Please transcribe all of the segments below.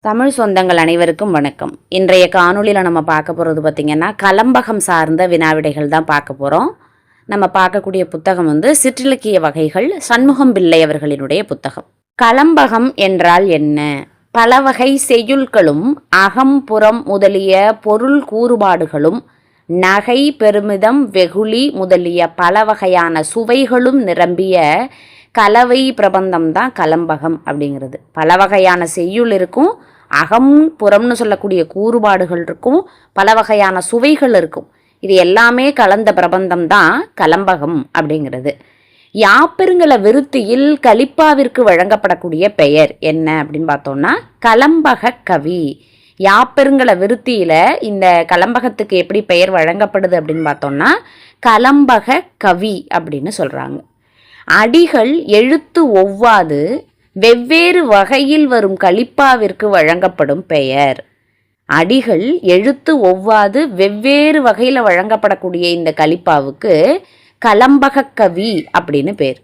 தமிழ் சொந்தங்கள் அனைவருக்கும் வணக்கம். இன்றைய காணொளியில் நம்ம பார்க்க போகிறது பார்த்திங்கன்னா கலம்பகம் சார்ந்த வினாவிடைகள் தான் பார்க்க போகிறோம். நம்ம பார்க்கக்கூடிய புத்தகம் சிற்றிலக்கிய வகைகள் சண்முகம் பிள்ளை அவர்களினுடைய புத்தகம். கலம்பகம் என்றால் என்ன? பல வகை செய்யுள்களும் அகம் புறம் முதலிய பொருள் கூறுபாடுகளும் நகை பெருமிதம் வெகுளி முதலிய பல வகையான சுவைகளும் நிரம்பிய கலவை பிரபந்தம் தான் கலம்பகம் அப்படிங்கிறது. பல வகையான செய்யுள் இருக்கும், அகம் புறம்னு சொல்லக்கூடிய கூறுபாடுகள் இருக்கும், பல வகையான சுவைகள் இருக்கும். இது எல்லாமே கலந்த பிரபந்தம் தான் கலம்பகம் அப்படிங்கிறது. யாப்பெருங்கல விருத்தியில் கலிப்பாவிற்கு வழங்கப்படக்கூடிய பெயர் என்ன அப்படின்னு பார்த்தோம்னா கலம்பக கவி. யாப்பெருங்கல விருத்தியில இந்த கலம்பகத்துக்கு எப்படி பெயர் வழங்கப்படுது அப்படின்னு பார்த்தோம்னா கலம்பக கவி அப்படின்னு சொல்றாங்க. அடிகள் எழுத்து ஒவ்வாது வெவ்வேறு வகையில் வரும் கலிப்பாவிற்கு வழங்கப்படும் பெயர். அடிகள் எழுத்து ஒவ்வாது வெவ்வேறு வகையில் வழங்கப்படக்கூடிய இந்த கலிப்பாவுக்கு கலம்பக கவி அப்படின்னு பேர்.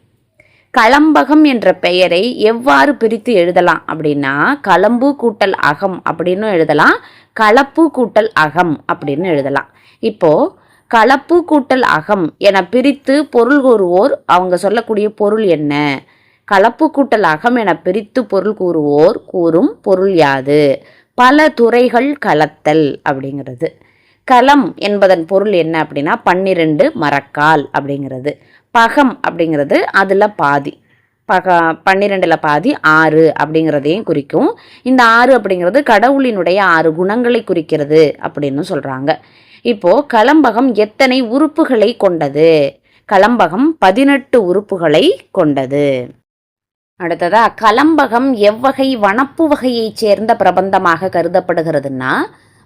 கலம்பகம் என்ற பெயரை எவ்வாறு பிரித்து எழுதலாம் அப்படின்னா கலம்பு கூட்டல் அகம் அப்படின்னு எழுதலாம், கலப்பு கூட்டல் அகம் அப்படின்னு எழுதலாம். இப்போ கலப்பு கூட்டல் அகம் என பிரித்து பொருள் கூறுவோர் அவங்க சொல்லக்கூடிய பொருள் என்ன? கலப்பு கூட்டல் அகம் என பிரித்து பொருள் கூறுவோர் கூறும் பொருள் யாது? பல துறைகள் கலத்தல் அப்படிங்கிறது. களம் என்பதன் பொருள் என்ன அப்படின்னா 12 மரக்கால் அப்படிங்கிறது. பகம் அப்படிங்கிறது அதில் பாதி, 12ல் பாதி 6 அப்படிங்கிறதையும் குறிக்கும். இந்த 6 அப்படிங்கிறது கடவுளினுடைய 6 குணங்களை குறிக்கிறது அப்படின்னு சொல்கிறாங்க. இப்போது கலம்பகம் எத்தனை உறுப்புகளை கொண்டது? கலம்பகம் 18 உறுப்புகளை கொண்டது. அடுத்ததா கலம்பகம் எவ்வகை வனப்பு வகையைச் சேர்ந்த பிரபந்தமாக கருதப்படுகிறதுனா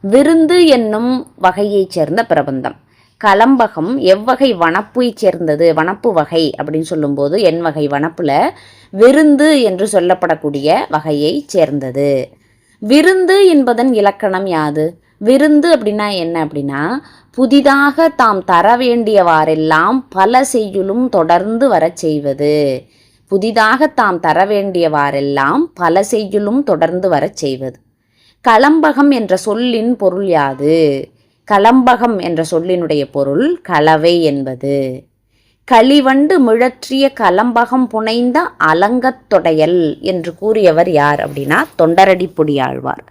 விருந்து என்னும் வகையைச் சேர்ந்த பிரபந்தம். கலம்பகம் எவ்வகை வனப்பை சேர்ந்தது? வனப்பு வகை அப்படின்னு சொல்லும்போது என் வகை வனப்புல விருந்து என்று சொல்லப்படக்கூடிய வகையை சேர்ந்தது. விருந்து என்பதன் இலக்கணம் யாது? விருந்து அப்படின்னா என்ன அப்படின்னா புதிதாக தாம் தர வேண்டியவாறெல்லாம் பல செய்யுளும் தொடர்ந்து வரச் செய்வது. புதிதாக தாம் தர வேண்டியவாறெல்லாம் பல செய்யுளும் தொடர்ந்து வரச் செய்வது. கலம்பகம் என்ற சொல்லின் பொருள் யாது? கலம்பகம் என்ற சொல்லினுடைய பொருள் கலவை என்பது. களிவண்டு மிழற்றிய கலம்பகம் புனைந்த அலங்கத்தொடையல் என்று கூறியவர் யார் அப்படின்னா தொண்டரடிப்பொடியாழ்வார்.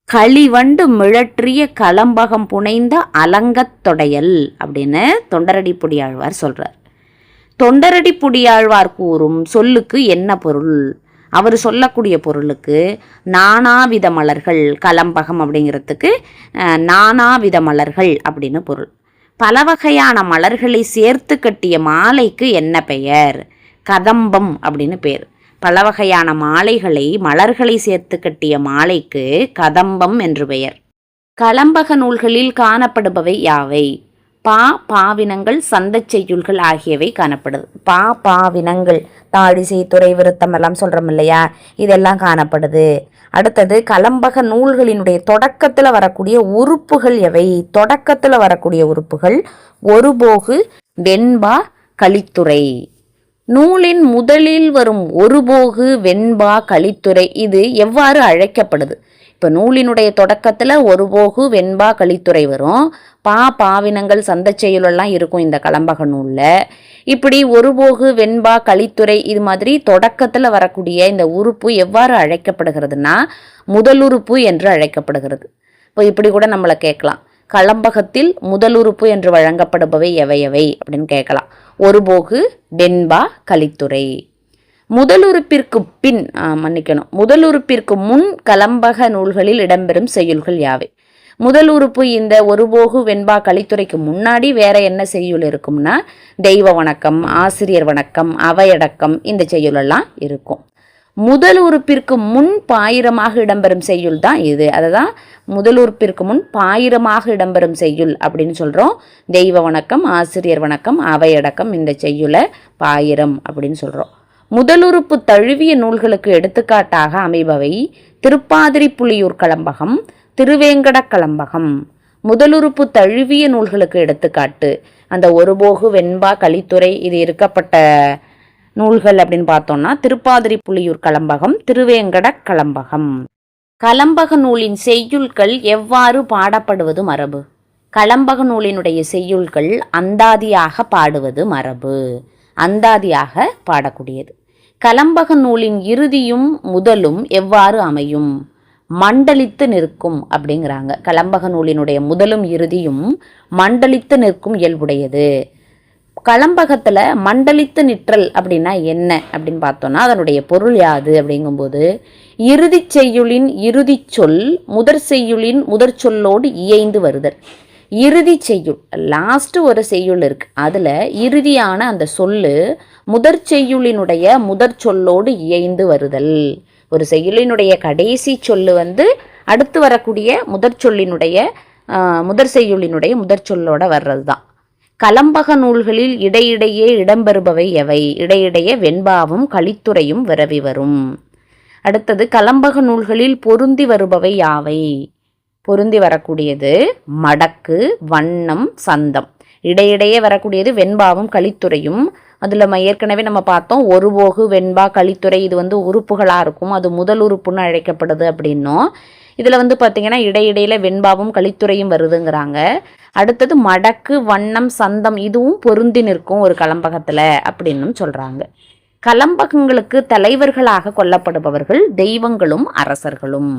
களிவண்டு மிழற்றிய கலம்பகம் புனைந்த அலங்கத்தொடையல் அப்படின்னு தொண்டரடிப்பொடியாழ்வார் சொல்றார். தொண்டரடிப்பொடியாழ்வார் கூறும் சொல்லுக்கு என்ன பொருள்? அவர் சொல்லக்கூடிய பொருளுக்கு நானாவித மலர்கள், கலம்பகம் அப்படிங்கிறதுக்கு நானாவித மலர்கள் அப்படின்னு பொருள். பல வகையான மலர்களை சேர்த்து கட்டிய மாலைக்கு என்ன பெயர்? கதம்பம் அப்படின்னு பேர். பல வகையான மலர்களை சேர்த்து கட்டிய மாலைக்கு கதம்பம் என்று பெயர். கலம்பக நூல்களில் காணப்படுபவை யாவை? பாவினங்கள் சந்தச் செய்யுள்கள் ஆகியவை காணப்படுது. பாவினங்கள் தாழிசை துறை விருத்தம் எல்லாம் சொல்கிறோம் இல்லையா, இதெல்லாம் காணப்படுது. அடுத்தது கலம்பக நூல்களினுடைய தொடக்கத்தில் வரக்கூடிய உறுப்புகள் எவை? தொடக்கத்தில் வரக்கூடிய உறுப்புகள் ஒருபோகு, வெண்பா, கலித்துறை. நூலின் முதலில் வரும் ஒருபோகு, வெண்பா, கலித்துறை இது எவ்வாறு அழைக்கப்படுது? இப்போ நூலினுடைய தொடக்கத்தில் ஒருபோகு, வெண்பா, கலித்துறை வரும். பாவினங்கள் சந்தச் செய்யுளெல்லாம் இருக்கும் இந்த கலம்பக நூலில். இப்படி ஒருபோகு, வெண்பா, கலித்துறை இது மாதிரி தொடக்கத்தில் வரக்கூடிய இந்த உறுப்பு எவ்வாறு அழைக்கப்படுகிறதுனா முதலுறுப்பு என்று அழைக்கப்படுகிறது. இப்போ இப்படி கூட நம்மளை கேட்கலாம், கலம்பகத்தில் முதலுறுப்பு என்று வழங்கப்படுபவை எவையவை அப்படின்னு கேட்கலாம். ஒருபோகு, வெண்பா, கலித்துறை. முதலுறுப்பிற்கு முதலுறுப்பிற்கு முன் கலம்பக நூல்களில் இடம்பெறும் செய்யுள்கள் யாவை? முதல் உறுப்பு இந்த ஒருபோகு, வெண்பா, கலித்துறைக்கு முன்னாடி வேற என்ன செய்யுள் இருக்கும்னா தெய்வ வணக்கம், ஆசிரியர் வணக்கம், அவையடக்கம் இந்த செய்யுளெல்லாம் இருக்கும். முதல் உறுப்பிற்கு முன் பாயிரமாக இடம்பெறும் செய்யுள் தான் இது. அதுதான் முதல் உறுப்பிற்கு முன் பாயிரமாக இடம்பெறும் செய்யுள் அப்படின்னு சொல்கிறோம். தெய்வ வணக்கம், ஆசிரியர் வணக்கம், அவையடக்கம் இந்த செய்யுளை பாயிரம் அப்படின்னு சொல்கிறோம். முதலுறுப்பு தழுவிய நூல்களுக்கு எடுத்துக்காட்டாக அமைபவை திருப்பாதிரிப்புலியூர் கலம்பகம், திருவேங்கட கலம்பகம். முதலுறுப்பு தழுவிய நூல்களுக்கு எடுத்துக்காட்டு அந்த ஒருபோகு, வெண்பா, கலித்துறை இது இருக்கப்பட்ட நூல்கள் அப்படின்னு பார்த்தோம்னா திருப்பாதிரிப்புலியூர் கலம்பகம், திருவேங்கட கலம்பகம். கலம்பக நூலின் செய்யுள்கள் எவ்வாறு பாடப்படுவது மரபு? கலம்பக நூலினுடைய செய்யுள்கள் அந்தாதியாக பாடுவது மரபு. அந்தாதியாக பாடக்கூடியது. கலம்பக நூலின் இறுதியும் முதலும் எவ்வாறு அமையும்? மண்டலித்து நிற்கும் அப்படிங்கிறாங்க. கலம்பக நூலினுடைய முதலும் இறுதியும் மண்டலித்து நிற்கும் இயல்புடையது. கலம்பகத்தில் மண்டலித்து நிற்றல் அப்படின்னா என்ன அப்படின்னு பார்த்தோன்னா அதனுடைய பொருள் யாது அப்படிங்கும்போது, இறுதி செய்யுளின் இறுதி சொல் முதற் செய்யுளின் முதற் சொல்லோடு இயைந்து வருதல். இறுதி செய்யுள், லாஸ்ட் ஒரு செய்யுள் இருக்கு, அதில் இறுதியான அந்த சொல்லு முதற் செய்யுளினுடைய முதற் சொல்லோடு இயைந்து வருதல். ஒரு செய்யுளினுடைய கடைசி சொல்லு அடுத்து வரக்கூடிய முதற் சொல்லினுடைய முதற் செய்யுளினுடைய முதற் சொல்லோட வர்றது தான். கலம்பக நூல்களில் இடையிடையே இடம்பெறுபவை எவை? இடையிடையே வெண்பாவும் கலித்துறையும் விரவி வரும். அடுத்தது, கலம்பக நூல்களில் பொருந்தி வருபவை யாவை? பொருந்தி வரக்கூடியது மடக்கு, வண்ணம், சந்தம். இடையிடையே வரக்கூடியது வெண்பாவும் கலித்துறையும். அதில் ஏற்கனவே நம்ம பார்த்தோம், ஒருபோகு, வெண்பா, கலித்துறை இது உறுப்புகளாக இருக்கும். அது முதல் உறுப்புன்னு அழைக்கப்படுது அப்படின்னும். இதில் பார்த்திங்கன்னா இடையிடையில் வெண்பாவும் கலித்துறையும் வருதுங்கிறாங்க. அடுத்தது மடக்கு, வண்ணம், சந்தம் இதுவும் பொருந்தி நிற்கும் ஒரு கலம்பகத்தில் அப்படின்னும் சொல்கிறாங்க. கலம்பகங்களுக்கு தலைவர்களாக கொல்லப்படுபவர்கள் தெய்வங்களும் அரசர்களும்.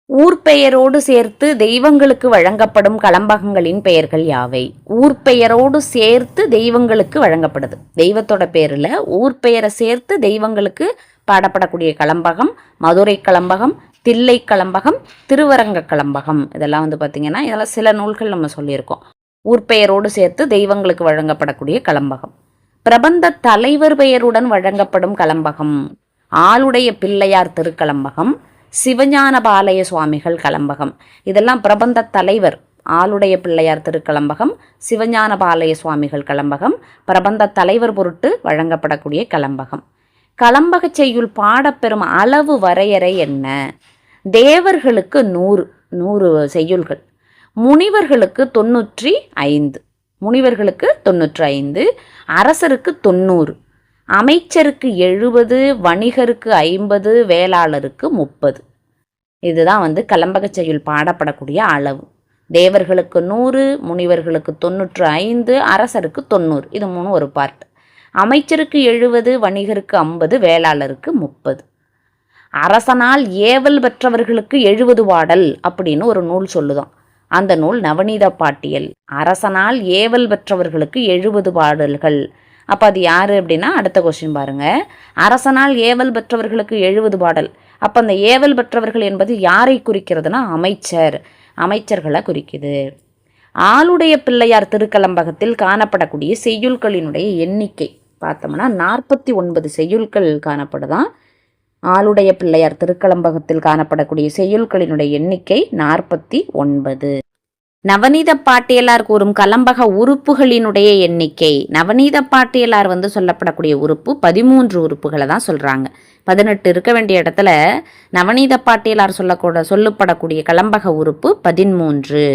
ஊர்பெயரோடு சேர்த்து தெய்வங்களுக்கு வழங்கப்படும் கலம்பகங்களின் பெயர்கள் யாவை? ஊர்பெயரோடு சேர்த்து தெய்வங்களுக்கு வழங்கப்படுது. தெய்வத்தோட பேரில் ஊர்பெயரை சேர்த்து தெய்வங்களுக்கு பாடப்படக்கூடிய கலம்பகம் மதுரை கலம்பகம், தில்லை கலம்பகம், திருவரங்க கலம்பகம். இதெல்லாம் பார்த்திங்கன்னா இதெல்லாம் சில நூல்கள் நம்ம சொல்லியிருக்கோம். ஊர்பெயரோடு சேர்த்து தெய்வங்களுக்கு வழங்கப்படக்கூடிய கலம்பகம். பிரபந்த தலைவர் பெயருடன் வழங்கப்படும் கலம்பகம் ஆளுடைய பிள்ளையார் திருக்கலம்பகம், சிவஞானபாலய சுவாமிகள் கலம்பகம். இதெல்லாம் பிரபந்த தலைவர் ஆளுடைய பிள்ளையார் திருக்கலம்பகம், சிவஞானபாலய சுவாமிகள் கலம்பகம், பிரபந்த தலைவர் பொருட்டு வழங்கப்படக்கூடிய கலம்பகம். கலம்பக செய்யுள் பாடப்பெறும் அளவு வரையறை என்ன? தேவர்களுக்கு 100 செய்யுள்கள், முனிவர்களுக்கு 95, முனிவர்களுக்கு 95, அரசருக்கு 90, அமைச்சருக்கு 70, வணிகருக்கு 50, வேளாளருக்கு 30. இதுதான் கலம்பக செய்யுள் பாடப்படக்கூடிய அளவு. தேவர்களுக்கு 100, முனிவர்களுக்கு 95, அரசருக்கு 90. இது 3 ஒரு பார்ட். அமைச்சருக்கு 70, வணிகருக்கு 50, வேளாளருக்கு 30. அரசனால் ஏவல் பெற்றவர்களுக்கு 70 பாடல் அப்படின்னு ஒரு நூல் சொல்லுதான். அந்த நூல் நவநீத பாட்டியல். அரசனால் ஏவல் பெற்றவர்களுக்கு 70 பாடல்கள். அப்போ அது யார் அப்படின்னா அடுத்த கொஸ்டின் பாருங்கள். அரசனால் ஏவல் பெற்றவர்களுக்கு 70 பாடல். அப்போ அந்த ஏவல் பெற்றவர்கள் என்பது யாரை குறிக்கிறதுனா அமைச்சர்களை குறிக்குது. ஆளுடைய பிள்ளையார் திருக்கலம்பகத்தில் காணப்படக்கூடிய செய்யுள்களினுடைய எண்ணிக்கை பார்த்தோம்னா 49 செய்யுள்கள் காணப்படுதான். ஆளுடைய பிள்ளையார் திருக்கலம்பகத்தில் காணப்படக்கூடிய செய்யுள்களினுடைய எண்ணிக்கை 49. நவநீத பாட்டியலார் கூறும் கலம்பக உறுப்புகளினுடைய எண்ணிக்கை. நவநீத பாட்டியலார் சொல்லப்படக்கூடிய உறுப்பு 13 உறுப்புகளை தான் சொல்கிறாங்க. 18 இருக்க வேண்டிய இடத்துல நவநீத பாட்டியலார் சொல்லப்படக்கூடிய கலம்பக உறுப்பு 13.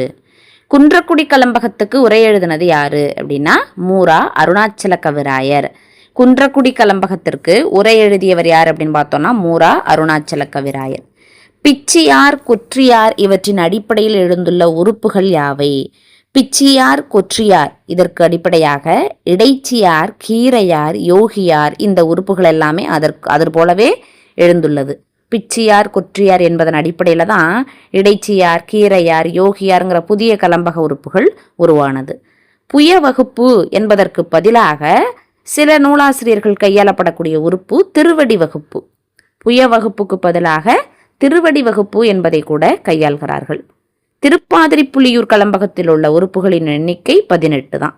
குன்றக்குடி கலம்பகத்துக்கு உரை எழுதினது யாரு அப்படின்னா மூரா அருணாச்சல கவிராயர். குன்றக்குடி கலம்பகத்திற்கு உரை எழுதியவர் யார் அப்படின்னு பார்த்தோம்னா மூரா அருணாச்சல கவிராயர். பிச்சியார், கொற்றியார் இவற்றின் அடிப்படையில் எழுந்துள்ள உறுப்புகள் யாவை? பிச்சியார், கொற்றியார் இதற்கு அடிப்படையாக இடைச்சியார், கீரையார், யோகியார் இந்த உறுப்புகள் எல்லாமே அதற் போலவே எழுந்துள்ளது. பிச்சியார், கொற்றியார் என்பதன் அடிப்படையில் தான் இடைச்சியார், கீரையார், யோகியாருங்கிற புதிய கலம்பக உறுப்புகள் உருவானது. புய வகுப்பு என்பதற்கு பதிலாக சில நூலாசிரியர்கள் கையாளப்படக்கூடிய உறுப்பு திருவடி வகுப்பு. புய வகுப்புக்கு பதிலாக திருவடி வகுப்பு என்பதை கூட கையாள்கிறார்கள். திருப்பாதிரி புலியூர் கலம்பகத்தில் உள்ள உறுப்புகளின் எண்ணிக்கை 18 தான்.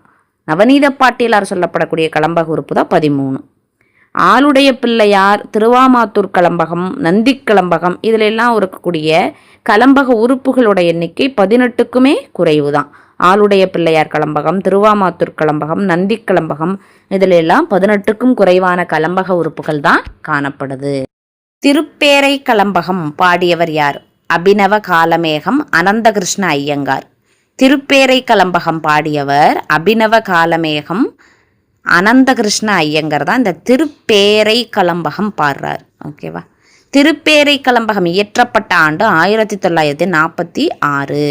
நவநீத பாட்டியலார் சொல்லப்படக்கூடிய கலம்பக உறுப்பு தான் 13. ஆளுடைய பிள்ளையார், திருவாமாத்தூர் கலம்பகம், நந்தி கலம்பகம் இதில் எல்லாம் இருக்கக்கூடிய கலம்பக உறுப்புகளோட எண்ணிக்கை 18க்குமே குறைவு தான். ஆளுடைய பிள்ளையார் கலம்பகம், திருவாமாத்தூர் கலம்பகம், நந்தி கலம்பகம் இதில் எல்லாம் 18க்கும் குறைவான கலம்பக உறுப்புகள் தான் காணப்படுது. திருப்பேரை கலம்பகம் பாடியவர் யார்? அபினவ காலமேகம் அனந்தகிருஷ்ண ஐயங்கார். திருப்பேரை கலம்பகம் பாடியவர் அபினவ காலமேகம் அனந்தகிருஷ்ண ஐயங்கார் தான் இந்த திருப்பேரை கலம்பகம் பாடுறார். ஓகேவா? திருப்பேரை கலம்பகம் இயற்றப்பட்ட ஆண்டு 1946.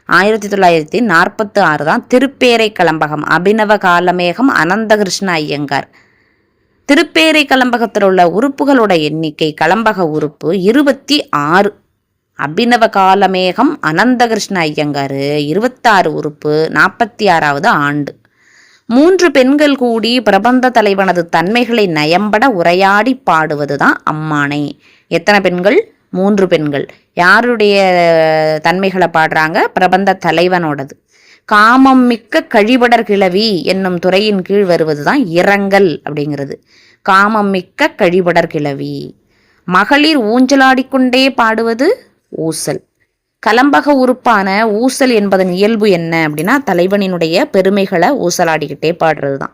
1946 தான் திருப்பேரை கலம்பகம். அபினவ காலமேகம் அனந்தகிருஷ்ண ஐயங்கார். திருப்பேரை கலம்பகத்தில் உள்ள உறுப்புகளோட எண்ணிக்கை, கலம்பக உறுப்பு 26. அபினவ காலமேகம் அனந்தகிருஷ்ண ஐயங்கார் 26 உறுப்பு, 46வது ஆண்டு. 3 பெண்கள் கூடி பிரபந்த தலைவனது தன்மைகளை நயம்பட உரையாடி பாடுவது தான் அம்மானை. எத்தனை பெண்கள்? 3 பெண்கள். யாருடைய தன்மைகளை பாடுறாங்க? பிரபந்த தலைவனோடது. காமம் மிக்க கழிபடர் கிழவி என்னும் துறையின் கீழ் வருவது தான் இரங்கல் அப்படிங்கிறது. காமம் மிக்க கழிபடர் கிழவி. மகளிர் ஊஞ்சலாடிக்கொண்டே பாடுவது ஊசல். கலம்பக உறுப்பான ஊசல் என்பதன் இயல்பு என்ன அப்படின்னா, தலைவனினுடைய பெருமைகளை ஊசலாடிக்கிட்டே பாடுறது தான்.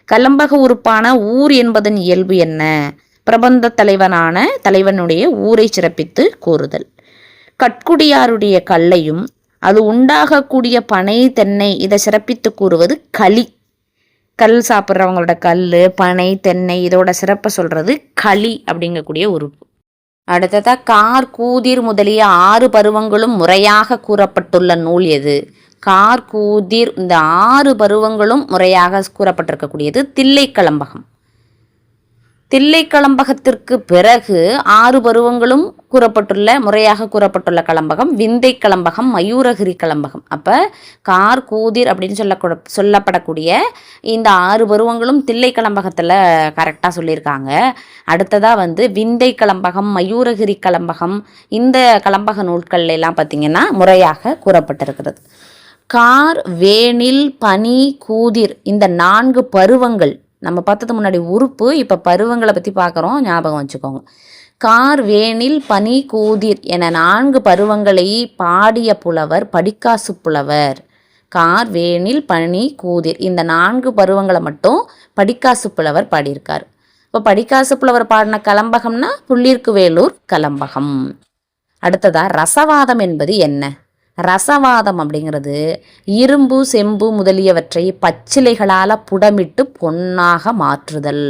கலம்பக உறுப்பான ஊர் என்பதன் இயல்பு என்ன? பிரபந்த தலைவனுடைய ஊரை சிறப்பித்து கூறுதல். கட்குடியாருடைய கல்லையும் அது உண்டாகக்கூடிய பனை தென்னை இதை சிறப்பித்து கூறுவது களி. கல் சாப்பிட்றவங்களோட கல், பனை, தென்னை இதோட சிறப்பை சொல்றது களி அப்படிங்கக்கூடிய உறுப்பு. அடுத்ததா கார் கூதிர் முதலிய 6 பருவங்களும் முறையாக கூறப்பட்டுள்ள நூல் எது? கார் கூதிர் இந்த 6 பருவங்களும் முறையாக கூறப்பட்டிருக்கக்கூடியது தில்லைக்கலம்பகம். தில்லைக்கலம்பகத்திற்கு பிறகு 6 பருவங்களும் முறையாக கூறப்பட்டுள்ள கலம்பகம் விந்தை கலம்பகம், மயூரகிரி கலம்பகம். அப்போ கார் கூதிர் அப்படின்னு சொல்லப்படக்கூடிய இந்த 6 பருவங்களும் தில்லை கலம்பகத்தில் கரெக்டாக சொல்லியிருக்காங்க. அடுத்ததாக விந்தை கலம்பகம், மயூரகிரி கலம்பகம், இந்த கலம்பக நூல்கள் எல்லாம் பார்த்திங்கன்னா முறையாக கூறப்பட்டிருக்கிறது. கார், வேனில், பனி, கூதிர் இந்த 4 பருவங்கள் நம்ம பார்த்தது முன்னாடி உறுப்பு, இப்போ பருவங்களை பற்றி பார்க்குறோம், ஞாபகம் வச்சுக்கோங்க. கார், வேனில், பனி, கூதிர் என 4 பருவங்களை பாடிய புலவர் படிக்காசு புலவர். கார், வேனில், பனி, கூதிர் இந்த 4 பருவங்களை மட்டும் படிக்காசு புலவர் பாடியிருக்கார். இப்போ படிக்காசு புலவர் பாடின கலம்பகம்னா புள்ளிருக்கு வேலூர் கலம்பகம். அடுத்ததா ரசவாதம் என்பது என்ன? ரசவாதம் அப்படிங்கிறது இரும்பு, செம்பு முதலியவற்றை பச்சிலைகளால் புடமிட்டு பொன்னாக மாற்றுதல்.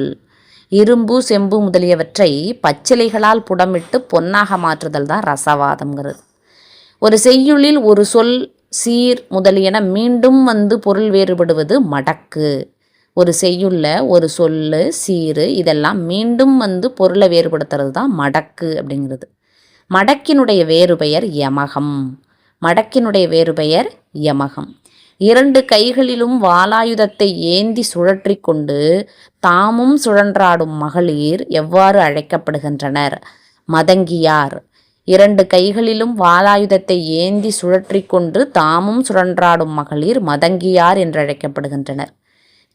இரும்பு, செம்பு முதலியவற்றை பச்சிலைகளால் புடமிட்டு பொன்னாக மாற்றுதல் தான் ரசவாதம்ங்கிறது. ஒரு செய்யுளில் ஒரு சொல், சீர் முதலியன மீண்டும் பொருள் வேறுபடுவது மடக்கு. ஒரு செய்யுளில் ஒரு சொல்லு, சீரு இதெல்லாம் மீண்டும் பொருளை வேறுபடுத்துறது தான் மடக்கு அப்படிங்கிறது. மடக்கினுடைய வேறுபெயர் யமகம். மடக்கினுடைய வேறுபெயர் யமகம். 2 கைகளிலும் வாளாயுதத்தை ஏந்தி சுழற்றி கொண்டு தாமும் சுழன்றாடும் மகளிர் எவ்வாறு அழைக்கப்படுகின்றனர்? மதங்கியார். 2 கைகளிலும் வாளாயுதத்தை ஏந்தி சுழற்றி கொண்டு தாமும் சுழன்றாடும் மகளிர் மதங்கியார் என்று அழைக்கப்படுகின்றனர்.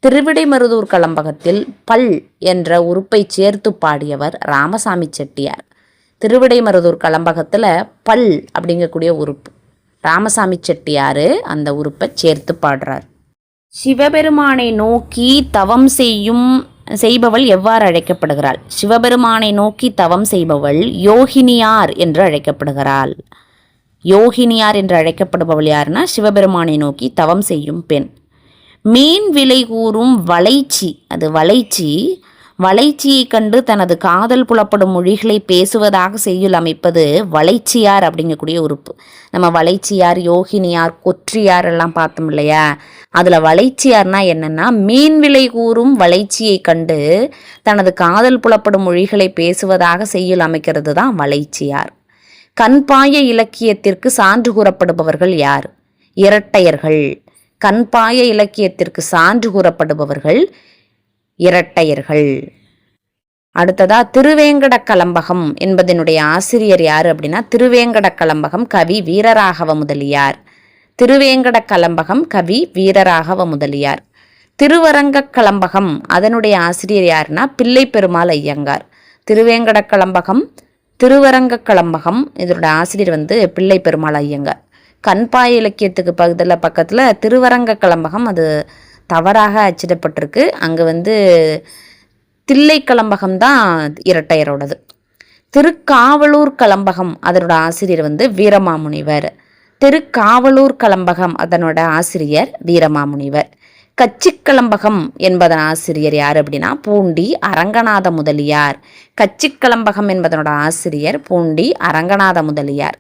திருவிடைமருதூர் கலம்பகத்தில் பல் என்ற உறுப்பை சேர்த்து பாடியவர் ராமசாமி செட்டியார். திருவிடைமருதூர் கலம்பகத்தில் பல் அப்படிங்கக்கூடிய உறுப்பு ராமசாமி செட்டியார் அந்த உறுப்பை சேர்த்து பாடுறார். சிவபெருமானை நோக்கி தவம் செய்பவள் எவ்வாறு அழைக்கப்படுகிறாள்? சிவபெருமானை நோக்கி தவம் செய்பவள் யோகினியார் என்று அழைக்கப்படுகிறாள். யோகினியார் என்று அழைக்கப்படுபவள் யாருன்னா சிவபெருமானை நோக்கி தவம் செய்யும் பெண். மீன் விலை கூறும் வளைச்சி, அது வளைச்சியை கண்டு தனது காதல் புலப்படும் மொழிகளை பேசுவதாக செய்யுள் அமைப்பது வளைச்சியார் அப்படிங்கக்கூடிய உறுப்பு. நம்ம வளைச்சியார், யோகினியார், கொற்றியார் எல்லாம் பார்த்தோம் இல்லையா? அதில் வளைச்சியார்னா என்னென்னா, மீன் விலை கூறும் வளைச்சியை கண்டு தனது காதல் புலப்படும் மொழிகளை பேசுவதாக செய்யுள் அமைக்கிறது தான் வளைச்சியார். கண்பாய இலக்கியத்திற்கு சான்று கூறப்படுபவர்கள் யார்? இரட்டையர்கள். கண்பாய இலக்கியத்திற்கு சான்று கூறப்படுபவர்கள் இரட்டையர்கள். அடுத்ததா திருவேங்கட கலம்பகம் என்பதனுடைய ஆசிரியர் யார் அப்படின்னா, திருவேங்கட கலம்பகம் கவி வீரராகவ முதலியார். திருவேங்கட கலம்பகம் கவி வீரராகவ முதலியார். திருவரங்க கலம்பகம் அதனுடைய ஆசிரியர் யாருன்னா பிள்ளை பெருமாள் ஐயங்கார். திருவேங்கட கலம்பகம், திருவரங்க கலம்பகம் இதனோட ஆசிரியர் பிள்ளை பெருமாள் ஐயங்கார். கண்பாய இலக்கியத்துக்கு பக்கத்தில் திருவரங்க கலம்பகம் அது தவறாக அச்சிடப்பட்டிருக்கு. அங்கே தில்லை கலம்பகம் தான் இரட்டையரோடது. திருக்காவலூர் கலம்பகம் அதனோட ஆசிரியர் வீரமாமுனிவர். திருக்காவலூர் கலம்பகம் அதனோட ஆசிரியர் வீரமாமுனிவர். கச்சிக்கலம்பகம் என்பதன் ஆசிரியர் யார் அப்படின்னா பூண்டி அரங்கநாத முதலியார். கச்சிக்கலம்பகம் என்பதனோட ஆசிரியர் பூண்டி அரங்கநாத முதலியார்.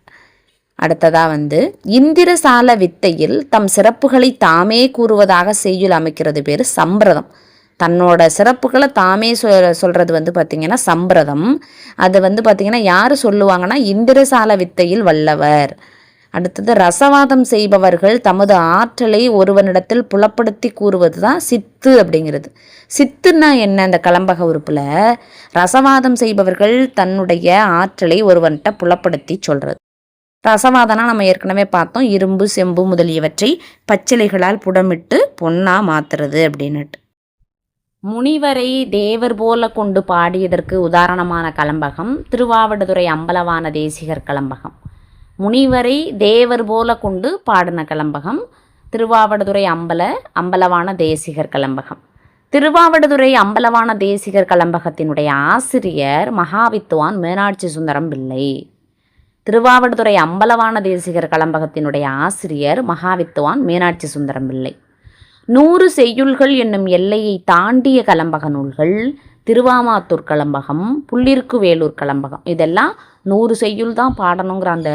அடுத்ததா இந்திரசால வித்தையில் தம் சிறப்புகளை தாமே கூறுவதாக செய்யுள் அமைக்கிறது பேர் சம்பிரதம். தன்னோட சிறப்புகளை தாமே சொல்றது பார்த்திங்கன்னா சம்பிரதம். அது பார்த்திங்கன்னா யார் சொல்லுவாங்கன்னா இந்திரசால வித்தையில் வல்லவர். அடுத்தது ரசவாதம் செய்பவர்கள் தமது ஆற்றலை ஒருவனிடத்தில் புலப்படுத்தி கூறுவது தான் சித்து அப்படிங்கிறது. சித்துன்னா என்ன? அந்த கலம்பக உறுப்பில் ரசவாதம் செய்பவர்கள் தன்னுடைய ஆற்றலை ஒருவன்கிட்ட புலப்படுத்தி சொல்கிறது. ரசவாதம்னா நம்ம ஏற்கனவே பார்த்தோம், இரும்பு செம்பு முதலியவற்றை பச்சிலைகளால் புடமிட்டு பொன்னா மாத்துறது அப்படின்னுட்டு. முனிவரை தேவர் போல கொண்டு பாடியதற்கு உதாரணமான கலம்பகம் திருவாவடுதுறை அம்பலவான தேசிகர் கலம்பகம். முனிவரை தேவர் போல கொண்டு பாடின கலம்பகம் திருவாவடுதுறை அம்பலவான தேசிகர் கலம்பகம். திருவாவடுதுறை அம்பலவான தேசிகர் கலம்பகத்தினுடைய ஆசிரியர் மகாவித்துவான் மீனாட்சி சுந்தரம் பிள்ளை. திருவாவடுதுறை அம்பலவான தேசிகர் கலம்பகத்தினுடைய ஆசிரியர் மகாவித்துவான் மீனாட்சி சுந்தரம் பிள்ளை. 100 செய்யுள்கள் என்னும் எல்லையை தாண்டிய கலம்பக நூல்கள் திருவாமாத்தூர் கலம்பகம், புள்ளிருக்கு வேலூர் கலம்பகம். இதெல்லாம் 100 செய்யுள் தான் பாடணுங்கிற அந்த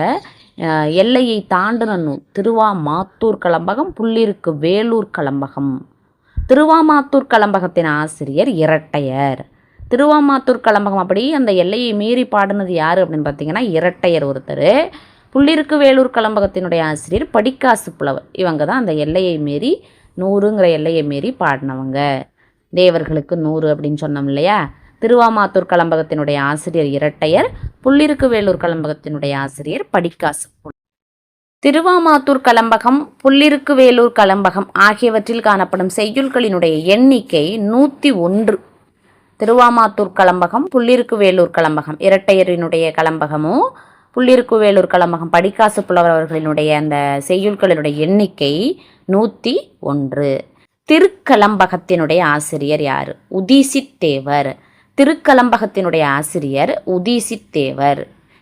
எல்லையை தாண்டின நூல் திருவாமாத்தூர் கலம்பகம், புள்ளிருக்கு வேலூர் கலம்பகம். திருவாமாத்தூர் கலம்பகத்தின் ஆசிரியர் இரட்டையர். திருவாமாத்தூர் கலம்பகம் அப்படி அந்த எல்லையை மீறி பாடினது யார் அப்படின்னு பார்த்தீங்கன்னா இரட்டையர் ஒருத்தர். புள்ளிருக்கு வேலூர் கலம்பகத்தினுடைய ஆசிரியர் படிக்காசு புலவர். இவங்க தான் அந்த எல்லையை மீறி 100ங்கிற எல்லையை மீறி பாடினவங்க. தேவர்களுக்கு 100 அப்படின்னு சொன்னோம் இல்லையா. திருவாமாத்தூர் கலம்பகத்தினுடைய ஆசிரியர் இரட்டையர், புள்ளிருக்கு வேலூர் கலம்பகத்தினுடைய ஆசிரியர் படிக்காசு. திருவாமாத்தூர் கலம்பகம், புள்ளிருக்கு வேலூர் கலம்பகம் ஆகியவற்றில் காணப்படும் செய்யுள்களினுடைய எண்ணிக்கை 101. திருவாமாத்தூர் கலம்பகம், புள்ளிருக்கு வேலூர் கலம்பகம் இரட்டையரினுடைய கலம்பகமும் புள்ளிருக்கு வேலூர் கலம்பகம் படிக்காசு புலவர் அவர்களினுடைய அந்த செய்யுள்களினுடைய எண்ணிக்கை 101. திருக்கலம்பகத்தினுடைய ஆசிரியர் யார்? உதீசித்தேவர். திருக்கலம்பகத்தினுடைய ஆசிரியர் உதீசித்தேவர்.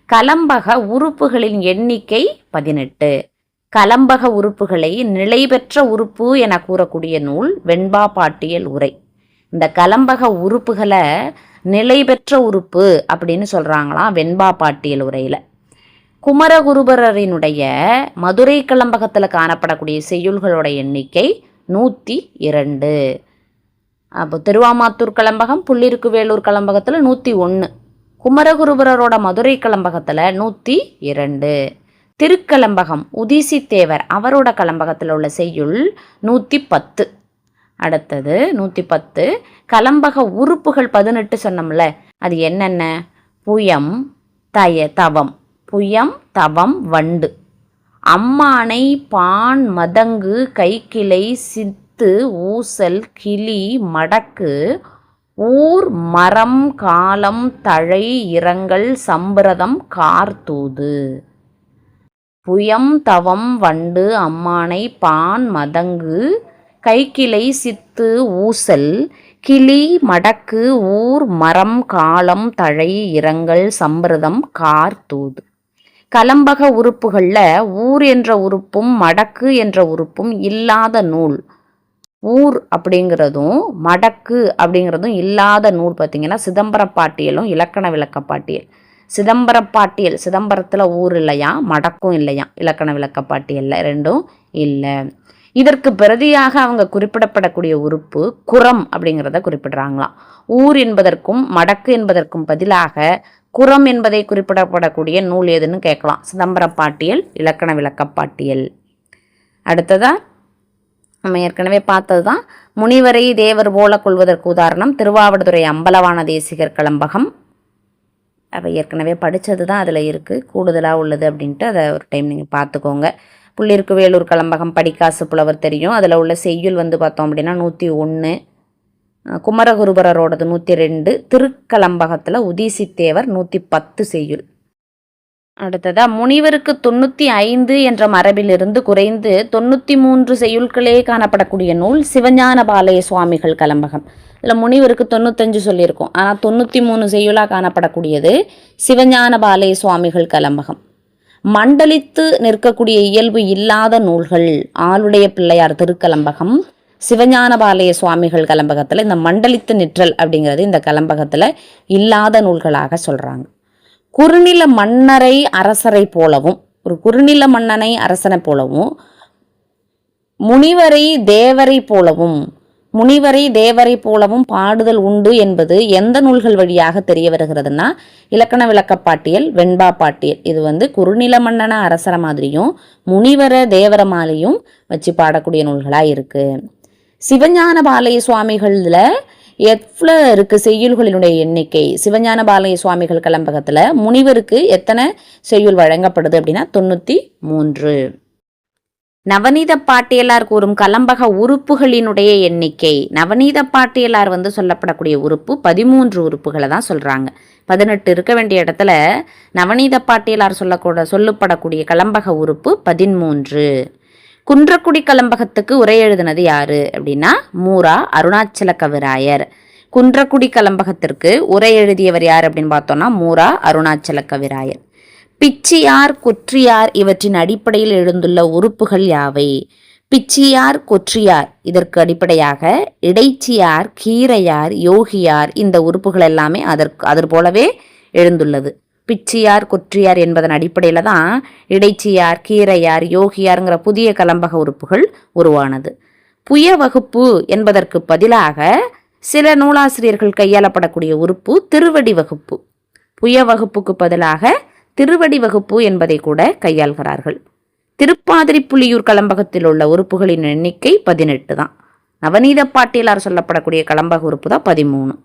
கலம்பக உறுப்புகளின் எண்ணிக்கை 18. கலம்பக உறுப்புகளை நிலை பெற்ற உறுப்பு என கூறக்கூடிய நூல் வெண்பா பாட்டியல் உரை. இந்த கலம்பக உறுப்புகளை நிலை பெற்ற உறுப்பு அப்படின்னு சொல்கிறாங்களாம் வெண்பா பாட்டியல் உரையில். குமரகுருபரரினுடைய மதுரை கலம்பகத்தில் காணப்படக்கூடிய செய்யுள்களோட எண்ணிக்கை 102. அப்போ திருவாமாத்தூர் கலம்பகம், புள்ளிருக்கு வேலூர் கலம்பகத்தில் 101. குமரகுருபரரோட மதுரை கலம்பகத்தில் 102. திருக்கலம்பகம் உதீசித்தேவர் அவரோட கலம்பகத்தில் உள்ள செய்யுள் 110. அடுத்தது 110 கலம்பக உறுப்புகள் 18 சொன்னோம்ல, அது என்னென்ன? புயம், தவம். புயம், தவம், வண்டு. அம்மானை, பான், மதங்கு, கைக்கிளை, சித்து, ஊசல், கிளி, மடக்கு, ஊர், மரம், காலம், தழை, இரங்கல், சம்பிரதம், கார்தூது. புயம், தவம், வண்டு, அம்மானை, பான், மதங்கு, கைக்கிளை, சித்து, ஊசல், கிளி, மடக்கு, ஊர், மரம், காலம், தழை, இரங்கல், சம்பிரதம், கார்தூது. கலம்பக உறுப்புகளில் ஊர் என்ற உறுப்பும் மடக்கு என்ற உறுப்பும் இல்லாத நூல். ஊர் அப்படிங்கிறதும் மடக்கு அப்படிங்கிறதும் இல்லாத நூல் பார்த்திங்கன்னா சிதம்பரப்பாட்டியலும் இலக்கண விளக்கப்பாட்டியல். சிதம்பரப்பாட்டியல், சிதம்பரத்தில் ஊர் இல்லையா, மடக்கும் இல்லையா, இலக்கண விளக்கப்பாட்டியலில் ரெண்டும் இல்லை. இதற்கு பிரதியாக அவங்க குறிப்பிடப்படக்கூடிய உறுப்பு குரம் அப்படிங்கிறத குறிப்பிடுறாங்களாம். ஊர் என்பதற்கும் மடக்கு என்பதற்கும் பதிலாக குரம் என்பதை குறிப்பிடப்படக்கூடிய நூல் எதுன்னு கேட்கலாம். சிதம்பரப்பாட்டியல், இலக்கண விளக்கப்பாட்டியல். அடுத்ததா நம்ம ஏற்கனவே பார்த்தது தான் முனிவரை தேவர் போல கொள்வதற்கு உதாரணம் திருவாவடுதுறை அம்பலவான தேசிகர் கலம்பகம். அதை ஏற்கனவே படித்தது தான் அதில் இருக்குது, கூடுதலாக உள்ளது அப்படின்ட்டு அதை ஒரு டைம் நீங்கள் பார்த்துக்கோங்க. புள்ளிருக்கு வேலூர் கலம்பகம் படிக்காசு புலவர் தெரியும். அதில் உள்ள செய்யுள் பார்த்தோம் அப்படின்னா 101. குமரகுருபரரோடது 102. திருக்கலம்பகத்தில் உதீசித்தேவர் 110 செய்யுள். அடுத்ததாக முனிவருக்கு 95 என்ற மரபிலிருந்து குறைந்து 93 செய்யுள்களே காணப்படக்கூடிய நூல் சிவஞான பாலய சுவாமிகள் கலம்பகம். இதில் முனிவருக்கு 95 சொல்லியிருக்கோம், ஆனால் 93 செய்யுளாக காணப்படக்கூடியது சிவஞான பாலய சுவாமிகள் கலம்பகம். மண்டலித்து நிற்கக்கூடிய இயல்பு இல்லாத நூல்கள் ஆளுடைய பிள்ளையார் திருக்கலம்பகம், சிவஞானபாளைய சுவாமிகள் கலம்பகத்தில் இந்த மண்டலித்து நிற்றல் அப்படிங்கிறது இந்த கலம்பகத்தில் இல்லாத நூல்களாக சொல்கிறாங்க. குறுநில மன்னரை அரசரை போலவும், ஒரு குறுநில மன்னனை அரசனை போலவும், முனிவரை தேவரை போலவும் பாடுதல் உண்டு என்பது எந்த நூல்கள் வழியாக தெரிய வருகிறதுனா இலக்கண விளக்கப்பாட்டியல், வெண்பா பாட்டியல். இது குறுநில மன்னன அரசரை மாதிரியும் முனிவர தேவர மாலையும் வச்சு பாடக்கூடிய நூல்களாக இருக்குது. சிவஞானபாளைய சுவாமிகளில் எவ்வளோ இருக்குது செய்யுள்களினுடைய எண்ணிக்கை? சிவஞானபாளைய சுவாமிகள் கலம்பகத்தில் முனிவருக்கு எத்தனை செய்யுள் வழங்கப்படுது அப்படின்னா 93. நவநீத பாட்டியலார் கூறும் கலம்பக உறுப்புகளினுடைய எண்ணிக்கை. நவநீத பாட்டியலார் சொல்லப்படக்கூடிய உறுப்பு 13 உறுப்புகளை தான் சொல்கிறாங்க. 18 இருக்க வேண்டிய இடத்துல நவநீத பாட்டியலார் சொல்லப்படக்கூடிய கலம்பக உறுப்பு 13. குன்றக்குடி கலம்பகத்துக்கு உரை எழுதினது யாரு அப்படின்னா மூரா அருணாச்சல கவிராயர். குன்றக்குடி கலம்பகத்திற்கு உரை எழுதியவர் யார் அப்படின்னு பார்த்தோம்னா மூரா அருணாச்சல கவிராயர். பிச்சியார், கொற்றியார் இவற்றின் அடிப்படையில் எழுந்துள்ள உறுப்புகள் யாவை? பிச்சியார், கொற்றியார் இதற்கு அடிப்படையாக இடைச்சியார், கீரையார், யோகியார் இந்த உறுப்புகள் எல்லாமே அதற்கு போலவே எழுந்துள்ளது. பிச்சியார், கொற்றியார் என்பதன் அடிப்படையில் தான் இடைச்சியார், கீரையார், யோகியாருங்கிற புதிய கலம்பக உறுப்புகள் உருவானது. புய வகுப்பு என்பதற்கு பதிலாக சில நூலாசிரியர்கள் கையாளப்படக்கூடிய உறுப்பு திருவடி வகுப்பு. புய வகுப்புக்கு பதிலாக திருவடி வகுப்பு என்பதை கூட கையாள்கிறார்கள். திருப்பாதிரி புலியூர் கலம்பகத்தில் உள்ள உறுப்புகளின் எண்ணிக்கை 18 தான். நவநீத பாட்டியலார் சொல்லப்படக்கூடிய கலம்பக உறுப்பு தான் 13.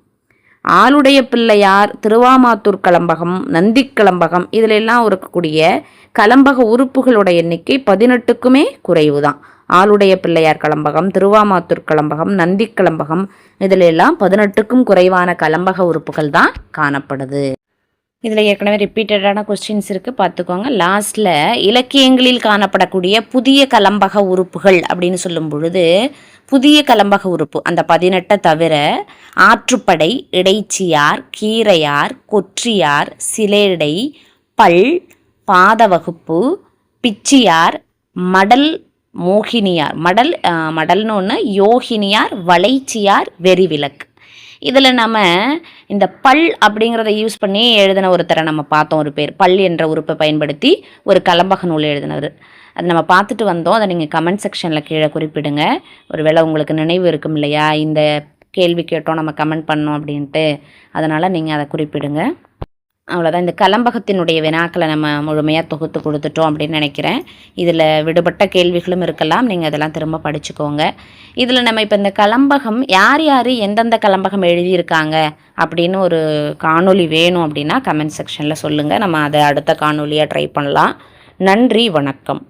ஆளுடைய பிள்ளையார், திருவாமாத்தூர் கலம்பகம், நந்தி கலம்பகம் இதில் எல்லாம் இருக்கக்கூடிய கலம்பக உறுப்புகளோட எண்ணிக்கை 18க்குமே குறைவு தான். ஆளுடைய பிள்ளையார் கலம்பகம், திருவாமாத்தூர் கலம்பகம், நந்தி கலம்பகம் இதில் எல்லாம் 18க்கும் குறைவான கலம்பக உறுப்புகள் தான் காணப்படுது. இதில் ஏற்கனவே ரிப்பீட்டடான கொஸ்டின்ஸ் இருக்குது, பார்த்துக்கோங்க. லாஸ்ட்டில் இலக்கியங்களில் காணப்படக்கூடிய புதிய கலம்பக உறுப்புகள் அப்படின்னு சொல்லும் பொழுது புதிய கலம்பக உறுப்பு அந்த 18 தவிர ஆற்றுப்படை, இடைச்சியார், கீரையார், கொற்றியார், சிலேடை, பல், பாத வகுப்பு, பிச்சியார், மடல், மோகினியார், மடல்னு ஒன்று, யோகினியார், வளைச்சியார், வெறிவிலக்கு. இதில் நம்ம இந்த பல் அப்படிங்கிறத யூஸ் பண்ணி எழுதின ஒருத்தரை நம்ம பார்த்தோம். ஒரு பேர் பல் என்ற உறுப்பை பயன்படுத்தி ஒரு கலம்பக நூல் எழுதினவர். அது நம்ம பார்த்துட்டு வந்தோம். அதை நீங்கள் கமெண்ட் செக்ஷனில் கீழே குறிப்பிடுங்க. ஒருவேளை உங்களுக்கு நினைவு இருக்கும் இல்லையா, இந்த கேள்வி கேட்டோம் நம்ம கமெண்ட் பண்ணோம் அப்படின்ட்டு, அதனால் நீங்கள் அதை குறிப்பிடுங்க. அவ்வளோதான். இந்த கலம்பகத்தினுடைய வினாக்களை நம்ம முழுமையாக தொகுத்து கொடுத்துட்டோம் அப்படின்னு நினைக்கிறேன். இதில் விடுபட்ட கேள்விகளும் இருக்கலாம், நீங்கள் அதெல்லாம் திரும்ப படிச்சுக்கோங்க. இதில் நம்ம இப்போ இந்த கலம்பகம் யார் யார் எந்தெந்த கலம்பகம் எழுதியிருக்காங்க அப்படின்னு ஒரு காணொளி வேணும் அப்படின்னா கமெண்ட் செக்ஷனில் சொல்லுங்கள். நம்ம அதை அடுத்த காணொலியாக ட்ரை பண்ணலாம். நன்றி, வணக்கம்.